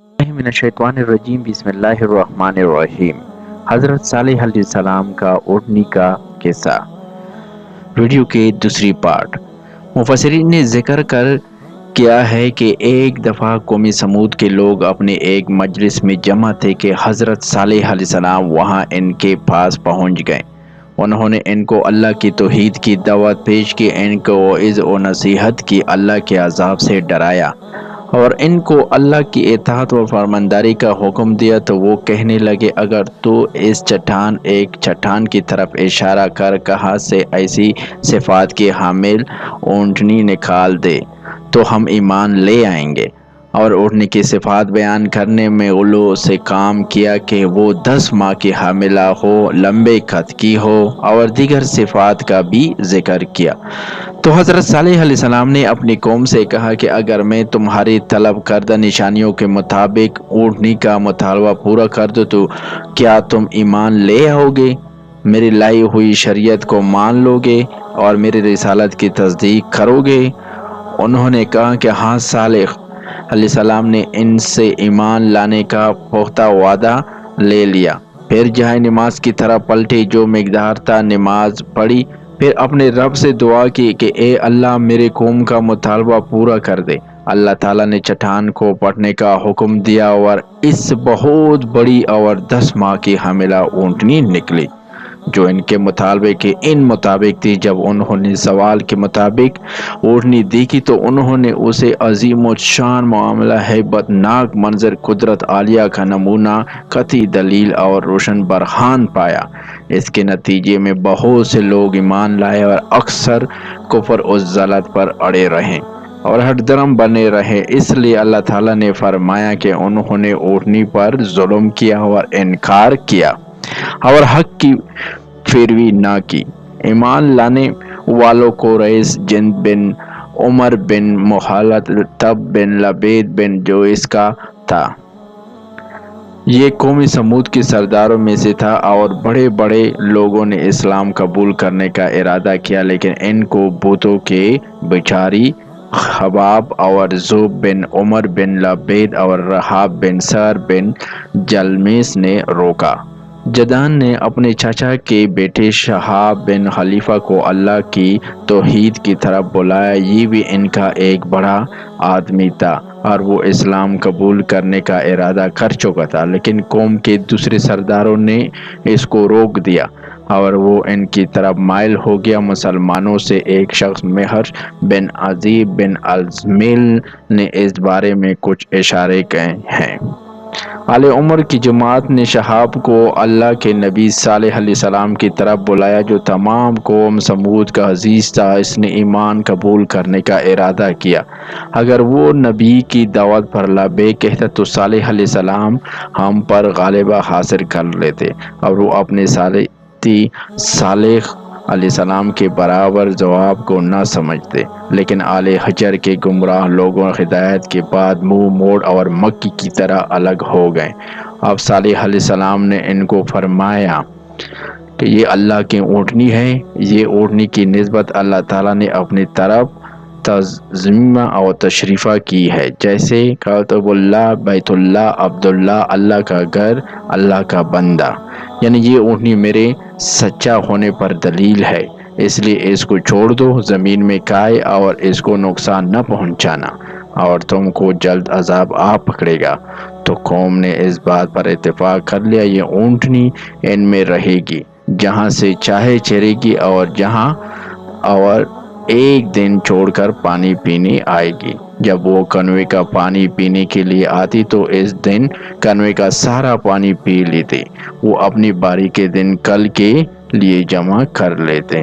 باللہ من الشیطان الرجیم بسم اللہ الرحمن الرحیم۔ حضرت صالح علیہ السلام کا اٹھنے کا قصہ، ویڈیو کے دوسری پارٹ۔ مفسرین نے ذکر کیا ہے کہ ایک دفعہ قوم سمود کے لوگ اپنے ایک مجلس میں جمع تھے کہ حضرت صالح علیہ السلام وہاں ان کے پاس پہنچ گئے۔ انہوں نے ان کو اللہ کی توحید کی دعوت پیش کی، ان کو وعظ و نصیحت کی، اللہ کے عذاب سے ڈرایا اور ان کو اللہ کی اطاعت و فرمانداری کا حکم دیا۔ تو وہ کہنے لگے، اگر تو اس ایک چٹان کی طرف اشارہ کر کہاں سے ایسی صفات کی حامل اونٹنی نکال دے تو ہم ایمان لے آئیں گے۔ اور اونٹنی کی صفات بیان کرنے میں غلو سے کام کیا کہ وہ 10 ماہ کی حاملہ ہو، لمبے قد کی ہو، اور دیگر صفات کا بھی ذکر کیا۔ تو حضرت صالح علیہ السلام نے اپنی قوم سے کہا کہ اگر میں تمہاری طلب کردہ نشانیوں کے مطابق اونٹنی کا مطالبہ پورا کر دوں تو کیا تم ایمان لے آؤ گے، میری لائی ہوئی شریعت کو مان لو گے اور میری رسالت کی تصدیق کرو گے؟ انہوں نے کہا کہ ہاں۔ صالح علیہ السلام نے ان سے ایمان لانے کا پختہ وعدہ لے لیا، پھر جائے نماز کی طرف پلٹے، جو مقدار تھا نماز پڑھی، پھر اپنے رب سے دعا کی کہ اے اللہ میرے قوم کا مطالبہ پورا کر دے۔ اللہ تعالیٰ نے چٹان کو پھاڑنے کا حکم دیا اور اس بہت بڑی اور 10 ماہ کی حاملہ اونٹنی نکلی جو ان کے مطالبے کے مطابق تھی۔ جب انہوں نے سوال کے مطابق اونٹنی دیکھی تو انہوں نے اسے عظیم الشان معاملہ، ہیبت ناک منظر، قدرت عالیہ کا نمونہ، قطعی دلیل اور روشن برہان پایا۔ اس کے نتیجے میں بہت سے لوگ ایمان لائے اور اکثر کفر و ضلالت پر اڑے رہے اور ہٹ درم بنے رہے۔ اس لیے اللہ تعالیٰ نے فرمایا کہ انہوں نے اونٹنی پر ظلم کیا اور انکار کیا اور حق کی پیروی نہ کی۔ ایمان لانے والوں کو ریس جند بن عمر بن محلب بن لبید بن جویس کا تھا۔ یہ قوم سمود کے سرداروں میں سے تھا اور بڑے بڑے لوگوں نے اسلام قبول کرنے کا ارادہ کیا، لیکن ان کو بتوں کے بیچاری خباب اور زوب بن عمر بن لبید اور رحاب بن سر بن جلمیس نے روکا۔ جدان نے اپنے چاچا کے بیٹے شہاب بن خلیفہ کو اللہ کی توحید کی طرف بلایا۔ یہ بھی ان کا ایک بڑا آدمی تھا اور وہ اسلام قبول کرنے کا ارادہ کر چکا تھا، لیکن قوم کے دوسرے سرداروں نے اس کو روک دیا اور وہ ان کی طرف مائل ہو گیا۔ مسلمانوں سے ایک شخص مہر بن عزیب بن الزمیل نے اس بارے میں کچھ اشارے کیے ہیں۔ آل عمر کی جماعت نے شہاب کو اللہ کے نبی صالح علیہ السلام کی طرف بلایا جو تمام قوم سمود کا عزیز تھا۔ اس نے ایمان قبول کرنے کا ارادہ کیا۔ اگر وہ نبی کی دعوت پر لبیک کہتا تو صالح علیہ السلام ہم پر غلبہ حاصل کر لیتے اور وہ اپنے ساتھی صالح علیہ السلام کے برابر جواب کو نہ سمجھتے، لیکن آل حجر کے گمراہ لوگوں ہدایت کے بعد منہ موڑ اور مکی کی طرح الگ ہو گئے۔ اب صالح علیہ السلام نے ان کو فرمایا کہ یہ اللہ کی اونٹنی ہے۔ یہ اونٹنی کی نسبت اللہ تعالیٰ نے اپنی طرف تعظیم اور تشریفہ کی ہے، جیسے کتب اللہ، بیت اللہ، عبداللہ، اللہ کا گھر، اللہ کا بندہ۔ یعنی یہ اونٹنی میرے سچا ہونے پر دلیل ہے، اس لیے اس کو چھوڑ دو، زمین میں کھائے اور اس کو نقصان نہ پہنچانا اور تم کو جلد عذاب آ پکڑے گا۔ تو قوم نے اس بات پر اتفاق کر لیا، یہ اونٹنی ان میں رہے گی، جہاں سے چاہے چرے گی اور ایک دن چھوڑ کر پانی پینے آئے گی۔ جب وہ کنویں کا پانی پینے کے لیے آتی تو اس دن کنویں کا سارا پانی پی لیتے، وہ اپنی باری کے دن کل کے لیے جمع کر لیتے۔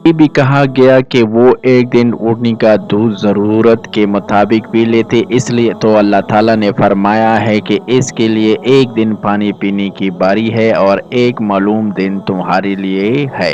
یہ بھی کہا گیا کہ وہ ایک دن اونٹنی کا دودھ ضرورت کے مطابق پی لیتے، اس لیے تو اللہ تعالیٰ نے فرمایا ہے کہ اس کے لیے ایک دن پانی پینے کی باری ہے اور ایک معلوم دن تمہارے لیے ہے۔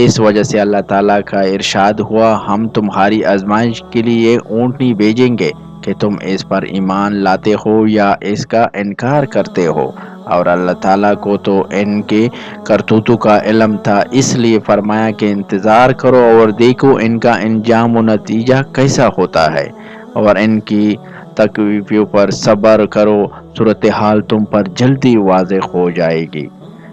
اس وجہ سے اللہ تعالیٰ کا ارشاد ہوا، ہم تمہاری آزمائش کے لیے اونٹنی بھیجیں گے کہ تم اس پر ایمان لاتے ہو یا اس کا انکار کرتے ہو، اور اللہ تعالیٰ کو تو ان کے کرتوتوں کا علم تھا، اس لیے فرمایا کہ انتظار کرو اور دیکھو ان کا انجام و نتیجہ کیسا ہوتا ہے۔ اور ان کی تکلیفوں پر صبر کرو، صورتحال تم پر جلدی واضح ہو جائے گی۔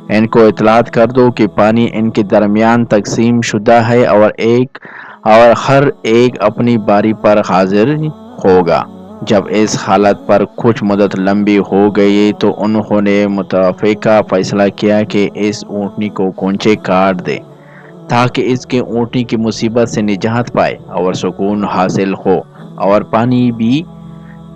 ان کو اطلاع کر دو کہ پانی ان کے درمیان تقسیم شدہ ہے اور ہر ایک اپنی باری پر حاضر ہوگا۔ جب اس حالت پر کچھ مدت لمبی ہو گئی تو انہوں نے متفقہ فیصلہ کیا کہ اس اونٹنی کو کونچے کاٹ دے تاکہ اس کے اونٹنی کی مصیبت سے نجات پائے اور سکون حاصل ہو اور پانی بھی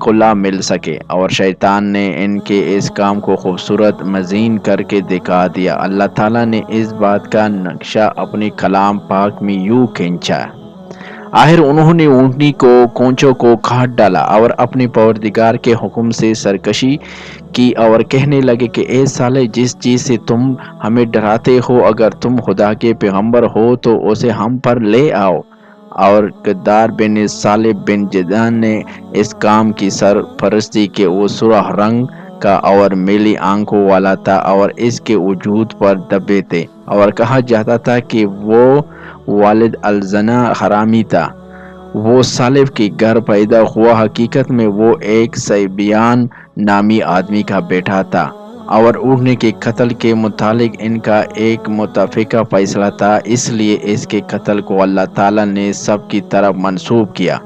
کھلا مل سکے۔ اور شیطان نے ان کے اس کام کو خوبصورت مزین کر کے دکھا دیا۔ اللہ تعالیٰ نے اس بات کا نقشہ اپنے کلام پاک میں یوں کھینچا۔ آخر انہوں نے اونٹنی کو کونچوں کو کاٹ ڈالا اور اپنے پروردگار کے حکم سے سرکشی کی اور کہنے لگے کہ اے صالح، جس چیز سے تم ہمیں ڈراتے ہو، اگر تم خدا کے پیغمبر ہو تو اسے ہم پر لے آؤ۔ اور قدار بن صالح بن جدعان نے اس کام کی سرپرستی کی۔ وہ سرخ رنگ کا اور میلی آنکھوں والا تھا اور اس کے وجود پر دھبے تھے اور کہا جاتا تھا کہ وہ والد الزنا حرامی تھا۔ وہ صالح کے گھر پیدا ہوا، حقیقت میں وہ ایک سیبیان نامی آدمی کا بیٹا تھا اور اونٹنی کے قتل کے متعلق ان کا ایک متفقہ فیصلہ تھا، اس لیے اس کے قتل کو اللہ تعالیٰ نے سب کی طرف منسوب کیا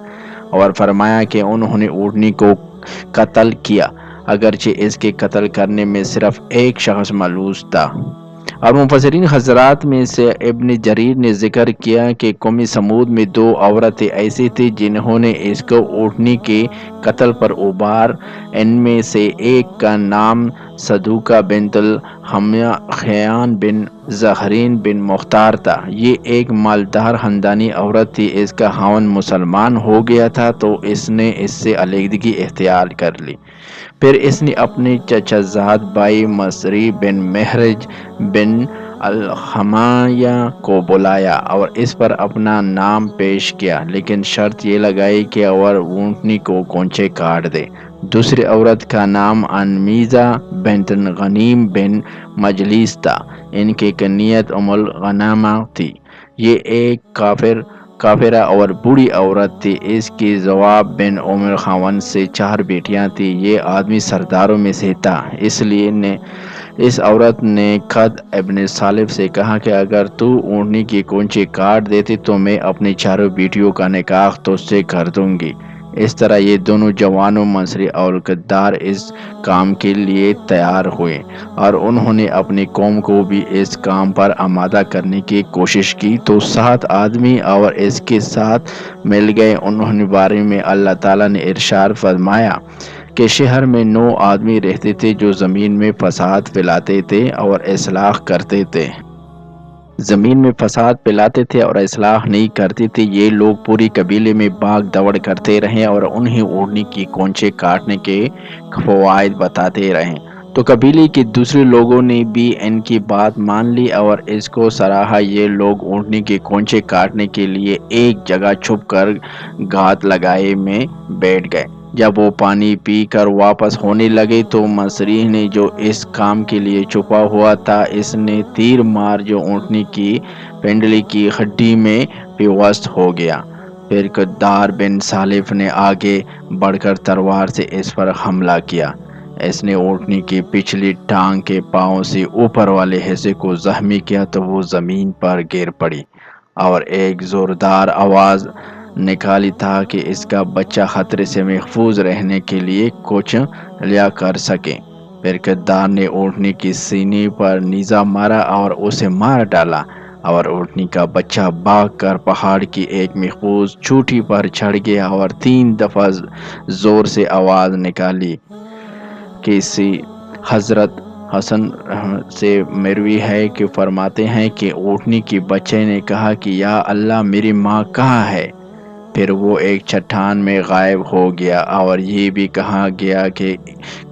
اور فرمایا کہ انہوں نے اونٹنی کو قتل کیا، اگرچہ اس کے قتل کرنے میں صرف ایک شخص ملوث تھا۔ اور مفسرین حضرات میں سے ابن جریر نے ذکر کیا کہ قوم سمود میں 2 عورتیں ایسی تھیں جنہوں نے اس کو اونٹنی کے قتل پر ابھار۔ ان میں سے ایک کا نام صدوقہ بنت الحمیان بن زہرین بن مختار تھا۔ یہ ایک مالدار خاندانی عورت تھی۔ اس کا خاوند مسلمان ہو گیا تھا تو اس نے اس سے علیحدگی اختیار کر لی۔ پھر اس نے اپنے چچا زاد بھائی مصری بن مہرج بن الحمیہ کو بلایا اور اس پر اپنا نام پیش کیا، لیکن شرط یہ لگائی کہ وہ اونٹنی کو کونچے کاٹ دے۔ دوسری عورت کا نام انمیزہ بنت غنیم بن مجلیس تھا۔ ان کی کنیت ام الغنامہ تھی۔ یہ ایک کافرہ اور بوڑھی عورت تھی۔ اس کی زواب بن عمر خاوند سے 4 بیٹیاں تھیں۔ یہ آدمی سرداروں میں سے تھا، اس لیے اس عورت نے خود ابن صالح سے کہا کہ اگر تو اونٹنی کی کونچی کاٹ دیتی تو میں اپنی 4 بیٹیوں کا نکاح تجھ سے کر دوں گی۔ اس طرح یہ دونوں جوانوں مصری اور غدار اس کام کے لیے تیار ہوئے اور انہوں نے اپنی قوم کو بھی اس کام پر آمادہ کرنے کی کوشش کی تو 7 آدمی اور اس کے ساتھ مل گئے۔ انہوں نے بارے میں اللہ تعالیٰ نے ارشاد فرمایا کہ شہر میں 9 آدمی رہتے تھے جو زمین میں فساد پھیلاتے تھے اور اصلاح کرتے تھے۔ زمین میں فساد پھیلاتے تھے اور اصلاح نہیں کرتے تھے۔ یہ لوگ پوری قبیلے میں بھاگ دوڑ کرتے رہے اور انہیں اونٹنی کی کونچے کاٹنے کے فوائد بتاتے رہے۔ تو قبیلے کے دوسرے لوگوں نے بھی ان کی بات مان لی اور اس کو سراہا۔ یہ لوگ اونٹنی کے کونچے کاٹنے کے لیے ایک جگہ چھپ کر گھات لگائے میں بیٹھ گئے۔ جب وہ پانی پی کر واپس ہونے لگے تو مصری نے جو اس کام کے لیے چھپا ہوا تھا، اس نے تیر مار جو اونٹنی کی پنڈلی کی ہڈی میں پیوست ہو گیا۔ پھر قدار بن صالح نے آگے بڑھ کر تلوار سے اس پر حملہ کیا۔ اس نے اونٹنی کی پچھلی ٹانگ کے پاؤں سے اوپر والے حصے کو زخمی کیا تو وہ زمین پر گر پڑی اور ایک زوردار آواز نکالی تاکہ اس کا بچہ خطرے سے محفوظ رہنے کے لیے کچھ لیا کر سکے۔ پھر قدار نے اونٹنی کی سینے پر نیزہ مارا اور اسے مار ڈالا اور اونٹنی کا بچہ بھاگ کر پہاڑ کی ایک محفوظ چوٹی پر چڑھ گیا اور 3 دفعہ زور سے آواز نکالی۔ کسی حضرت حسن سے مروی ہے کہ فرماتے ہیں کہ اونٹنی کے بچے نے کہا کہ یا اللہ، میری ماں کہاں ہے؟ پھر وہ ایک چٹان میں غائب ہو گیا اور یہ بھی کہا گیا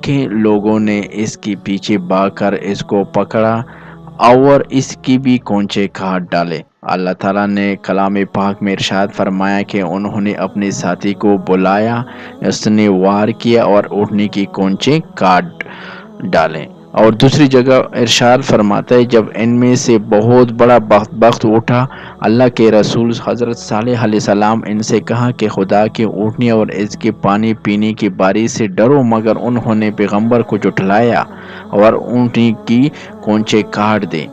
کہ لوگوں نے اس کے پیچھے بھاگ کر اس کو پکڑا اور اس کی بھی کونچے کاٹ ڈالے۔ اللہ تعالیٰ نے کلام پاک میں ارشاد فرمایا کہ انہوں نے اپنے ساتھی کو بلایا، اس نے وار کیا اور اونٹنی کی کونچے کاٹ ڈالے۔ اور دوسری جگہ ارشاد فرماتا ہے جب ان میں سے بہت بڑا بخت اٹھا، اللہ کے رسول حضرت صالح علیہ السلام ان سے کہا کہ خدا کی اونٹنی اور اس کے پانی پینے کی باری سے ڈرو، مگر انہوں نے پیغمبر کو جھٹلایا اور اونٹنی کی کونچے کاٹ دی،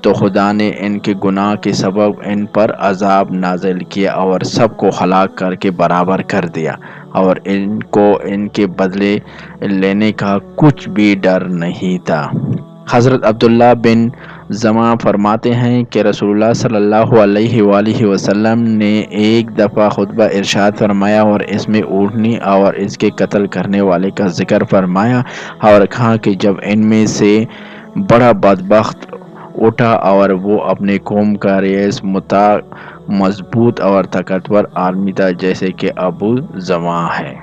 تو خدا نے ان کے گناہ کے سبب ان پر عذاب نازل کیا اور سب کو ہلاک کر کے برابر کر دیا، اور ان کو ان کے بدلے لینے کا کچھ بھی ڈر نہیں تھا۔ حضرت عبداللہ بن زمعہ فرماتے ہیں کہ رسول اللہ صلی اللہ علیہ وآلہ وسلم نے ایک دفعہ خطبہ ارشاد فرمایا اور اس میں اونٹنی اور اس کے قتل کرنے والے کا ذکر فرمایا اور کہا کہ جب ان میں سے بڑا بدبخت اٹھا اور وہ اپنے قوم کا رئیس مضبوط اور طاقتور آدمی تھا جیسے کہ ابو زمعہ ہے۔